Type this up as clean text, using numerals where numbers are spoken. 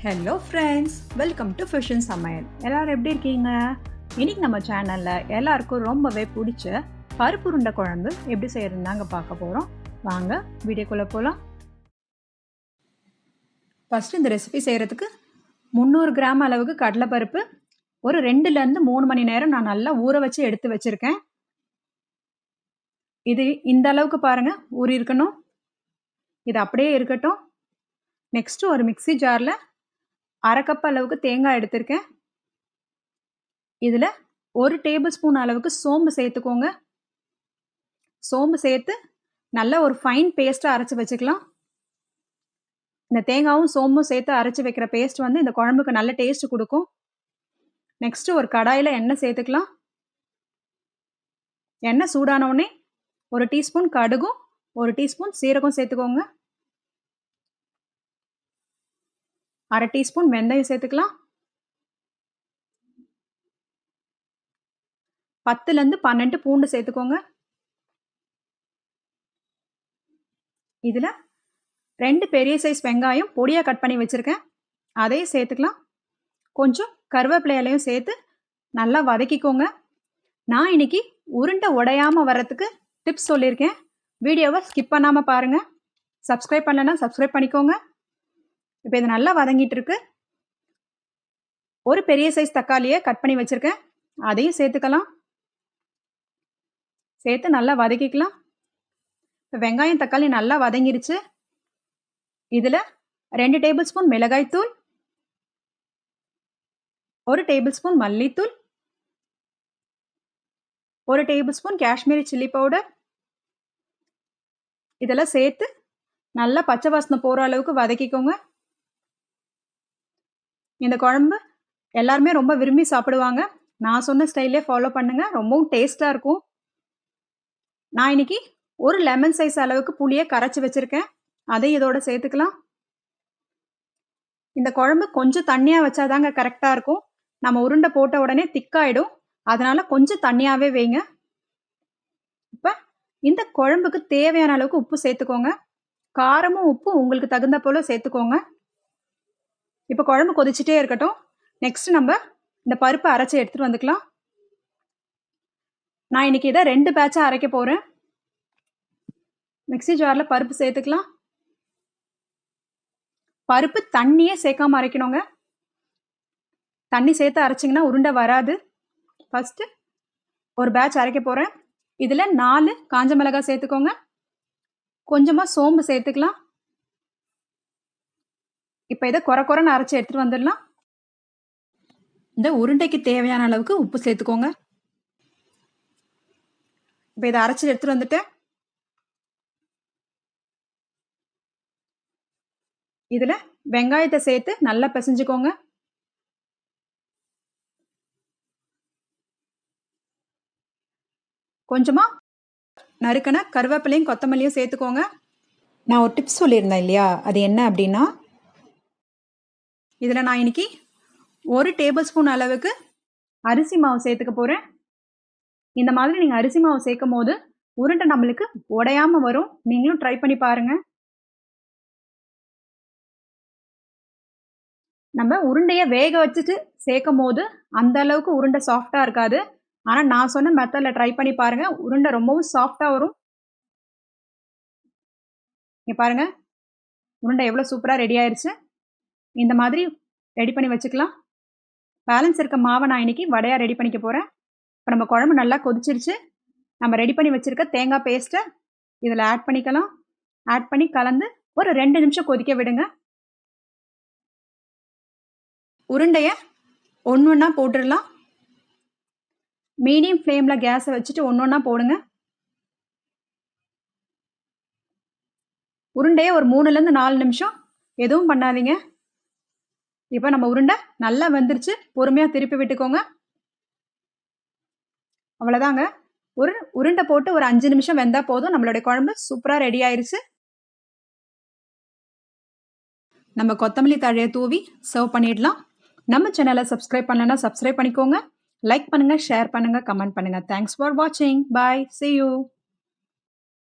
Hello friends, welcome to fission சமையல். எல்லோரும் எப்படி இருக்கீங்க? இன்றைக்கி நம்ம சேனலில் எல்லாருக்கும் ரொம்பவே பிடிச்ச பருப்பு உருண்டை குழம்பு எப்படி செய்கிறதுன்னு தாங்க பார்க்க போகிறோம். வாங்க வீடியோக்குள்ளே போகலாம். ஃபஸ்ட்டு இந்த ரெசிபி செய்கிறதுக்கு 300 கிராம் அளவுக்கு கடலைப்பருப்பு ஒரு 2லேருந்து 3 மணி நேரம் நான் நல்லா ஊற வச்சு எடுத்து வச்சுருக்கேன். இது இந்த அளவுக்கு பாருங்கள் ஊறி இருக்கணும். இது அப்படியே இருக்கட்டும். நெக்ஸ்ட்டு ஒரு மிக்ஸி ஜாரில் 1/2 கப் அளவுக்கு தேங்காய் எடுத்திருக்கேன். இதில் 1 டேபிள் ஸ்பூன் அளவுக்கு சோம்பு சேர்த்துக்கோங்க. சோம்பு சேர்த்து நல்லா ஒரு ஃபைன் பேஸ்ட்டாக அரைச்சி வச்சுக்கலாம். இந்த தேங்காயும் சோம்பும் சேர்த்து அரைச்சி வைக்கிற பேஸ்ட் வந்து இந்த குழம்புக்கு நல்ல டேஸ்ட் கொடுக்கும். நெக்ஸ்ட்டு ஒரு கடாயில் எண்ணெய் சேர்த்துக்கலாம். எண்ணெய் சூடானவுடனே 1 டீஸ்பூன் கடுகும் 1 டீஸ்பூன் சீரகம் சேர்த்துக்கோங்க. 1/2 டீஸ்பூன் வெந்தயம் சேர்த்துக்கலாம். 10லேருந்து 12 பூண்டு சேர்த்துக்கோங்க. இதில் 2 பெரிய சைஸ் வெங்காயம் பொடியாக கட் பண்ணி வச்சுருக்கேன், அதையும் சேர்த்துக்கலாம். கொஞ்சம் கருவேப்பிலையிலையும் சேர்த்து நல்லா வதக்கிக்கோங்க. நான் இன்னைக்கு உருண்டை உடையாமல் வர்றதுக்கு டிப்ஸ் சொல்லியிருக்கேன். வீடியோவை ஸ்கிப் பண்ணாமல் பாருங்கள். சப்ஸ்கிரைப் பண்ணலைன்னா சப்ஸ்கிரைப் பண்ணிக்கோங்க. இப்போ இது நல்லா வதங்கிட்டு இருக்கு. ஒரு பெரிய சைஸ் தக்காளியை கட் பண்ணி வச்சுருக்கேன், அதையும் சேர்த்துக்கலாம். சேர்த்து நல்லா வதக்கிக்கலாம். இப்போ வெங்காயம் தக்காளி நல்லா வதங்கிருச்சு. இதில் 2 டேபிள் ஸ்பூன் மிளகாய்த்தூள், 1 டேபிள் ஸ்பூன் மல்லித்தூள், 1 table spoon Kashmiri chilli powder இதெல்லாம் சேர்த்து நல்லா பச்சை வாசனை போகிற அளவுக்கு வதக்கிக்கோங்க. இந்த குழம்பு எல்லாருமே ரொம்ப விரும்பி சாப்பிடுவாங்க. நான் சொன்ன ஸ்டைலே ஃபாலோ பண்ணுங்கள், ரொம்பவும் டேஸ்ட்டாக இருக்கும். நான் இன்னைக்கு ஒரு லெமன் சைஸ் அளவுக்கு புளியை கரைச்சி வச்சுருக்கேன், அதை இதோட சேர்த்துக்கலாம். இந்த குழம்பு கொஞ்சம் தண்ணியாக வச்சாதாங்க கரெக்டாக இருக்கும். நம்ம உருண்டை போட்ட உடனே திக்காயிடும், அதனால் கொஞ்சம் தண்ணியாகவே வைங்க. இப்போ இந்த குழம்புக்கு தேவையான அளவுக்கு உப்பு சேர்த்துக்கோங்க. காரமும் உப்பு உங்களுக்கு தகுந்த போல் சேர்த்துக்கோங்க. இப்போ குழம்பு கொதிச்சுட்டே இருக்கட்டும். நெக்ஸ்ட் நம்ம இந்த பருப்பை அரைச்சி எடுத்துகிட்டு வந்துக்கலாம். நான் இன்னைக்கு இதை 2 பேட்சாக அரைக்க போகிறேன். மிக்ஸி ஜாரில் பருப்பு சேர்த்துக்கலாம். பருப்பு தண்ணியே சேர்க்காம அரைக்கணுங்க. தண்ணி சேர்த்து அரைச்சிங்கன்னா உருண்டை வராது. ஃபஸ்ட்டு ஒரு பேட்ச் அரைக்க போகிறேன். இதில் 4 காஞ்ச மிளகாய் சேர்த்துக்கோங்க. கொஞ்சமாக சோம்பு சேர்த்துக்கலாம். இப்போ இதை குறைன்னு அரைச்சி எடுத்துகிட்டு வந்துடலாம். இந்த உருண்டைக்கு தேவையான அளவுக்கு உப்பு சேர்த்துக்கோங்க. இப்போ இதை அரைச்சி எடுத்துகிட்டு வந்துட்டேன். இதில் வெங்காயத்தை சேர்த்து நல்லா பிசைஞ்சுக்கோங்க. கொஞ்சமாக நறுக்கின கருவேப்பிலையும் கொத்தமல்லியும் சேர்த்துக்கோங்க. நான் ஒரு டிப்ஸ் சொல்லியிருந்தேன் இல்லையா, அது என்ன அப்படின்னா, இதில் நான் இன்னைக்கு 1 டேபிள் ஸ்பூன் அளவுக்கு அரிசி மாவு சேர்த்துக்க போகிறேன். இந்த மாதிரி நீங்கள் அரிசி மாவு சேர்க்கும் போது உருண்டை நம்மளுக்கு உடையாமல் வரும். நீங்களும் ட்ரை பண்ணி பாருங்கள். நம்ம உருண்டையை வேக வச்சுட்டு சேர்க்கும் போது அந்த அளவுக்கு உருண்டை சாஃப்டாக இருக்காது. ஆனால் நான் சொன்ன மெத்தடில் ட்ரை பண்ணி பாருங்கள், உருண்டை ரொம்பவும் சாஃப்டாக வரும். இங்கே பாருங்கள், உருண்டை எவ்வளோ சூப்பராக ரெடி ஆயிடுச்சு. இந்த மாதிரி ரெடி பண்ணி வச்சுக்கலாம். பேலன்ஸ் இருக்க மாவை நான் இன்னைக்கு வடையாக ரெடி பண்ணிக்க போகிறேன். இப்போ நம்ம குழம்பு நல்லா கொதிச்சிருச்சு. நம்ம ரெடி பண்ணி வச்சுருக்க தேங்காய் பேஸ்ட்டை இதில் ஆட் பண்ணிக்கலாம். ஆட் பண்ணி கலந்து ஒரு 2 நிமிஷம் கொதிக்க விடுங்க. உருண்டையை ஒன்றா போட்டுடலாம். மீடியம் ஃப்ளேமில் கேஸை வச்சுட்டு ஒன்றா போடுங்க. உருண்டையை ஒரு 3லேருந்து 4 நிமிஷம் எதுவும் பண்ணாதீங்க. இப்போ நம்ம உருண்டை நல்லா வெந்துருச்சு. பொறுமையாக திருப்பி விட்டுக்கோங்க. அவ்வளோதாங்க. ஒரு உருண்டை போட்டு ஒரு 5 நிமிஷம் வெந்தால் போதும். நம்மளுடைய குழம்பு சூப்பராக ரெடி ஆயிடுச்சு. நம்ம கொத்தமல்லி தழையை தூவி சர்வ் பண்ணிடலாம். நம்ம சேனலை சப்ஸ்கிரைப் பண்ணலைன்னா சப்ஸ்கிரைப் பண்ணிக்கோங்க. லைக் பண்ணுங்கள், ஷேர் பண்ணுங்கள், கமெண்ட் பண்ணுங்கள். தேங்க்ஸ் ஃபார் வாட்சிங். பாய், see you.